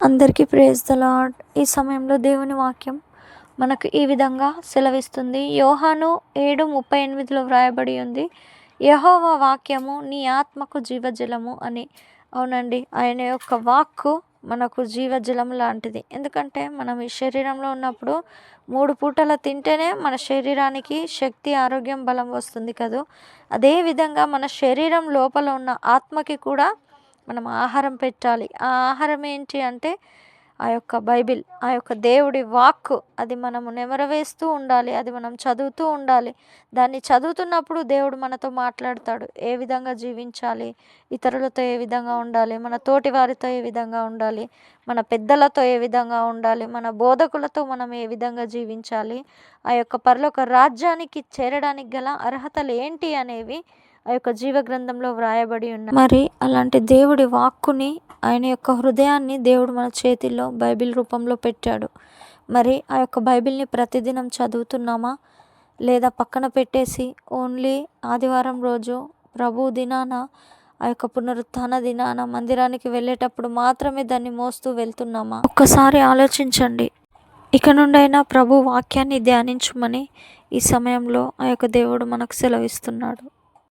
అందరికీ praise the lord. ఈ సమయంలో దేవుని వాక్యం మనకు ఈ విధంగా సెలవిస్తుంది. యోహాను 7:38 వ్రాయబడి ఉంది, యెహోవా వాక్యము నీ ఆత్మకు జీవజలము అని. అవునండి, ఆయన యొక్క వాక్కు మనకు జీవజలం లాంటిది. ఎందుకంటే మనం ఈ శరీరంలో ఉన్నప్పుడు 3 పూటల తింటేనే మన శరీరానికి శక్తి, ఆరోగ్యం, బలం వస్తుంది కదూ. అదేవిధంగా మన శరీరం లోపల ఉన్న ఆత్మకి కూడా మనం ఆహారం పెట్టాలి. ఆ ఆహారం ఏంటి అంటే ఆ యొక్క బైబిల్, ఆ యొక్క దేవుడి వాక్కు. అది మనము నెమరవేస్తూ ఉండాలి, అది మనం చదువుతూ ఉండాలి. దాన్ని చదువుతున్నప్పుడు దేవుడు మనతో మాట్లాడతాడు. ఏ విధంగా జీవించాలి, ఇతరులతో ఏ విధంగా ఉండాలి, మన తోటి వారితో ఏ విధంగా ఉండాలి, మన పెద్దలతో ఏ విధంగా ఉండాలి, మన బోధకులతో మనం ఏ విధంగా జీవించాలి, ఆ యొక్క పరలోక రాజ్యానికి చేరడానికి గల అర్హతలు ఏంటి అనేవి ఆ యొక్క జీవ గ్రంథంలో వ్రాయబడి ఉన్నాయి. మరి అలాంటి దేవుడి వాక్కుని, ఆయన యొక్క హృదయాన్ని దేవుడు మన చేతిలో బైబిల్ రూపంలో పెట్టాడు. మరి ఆ యొక్క బైబిల్ని ప్రతిదినం చదువుతున్నామా, లేదా పక్కన పెట్టేసి ఓన్లీ ఆదివారం రోజు ప్రభు దినాన, ఆ యొక్క పునరుత్థాన దినాన మందిరానికి వెళ్ళేటప్పుడు మాత్రమే దాన్ని మోస్తూ వెళ్తున్నామా? ఒక్కసారి ఆలోచించండి. ఇక నుండైనా ప్రభు వాక్యాన్ని ధ్యానించమని ఈ సమయంలో ఆ యొక్క దేవుడు మనకు సెలవిస్తున్నాడు.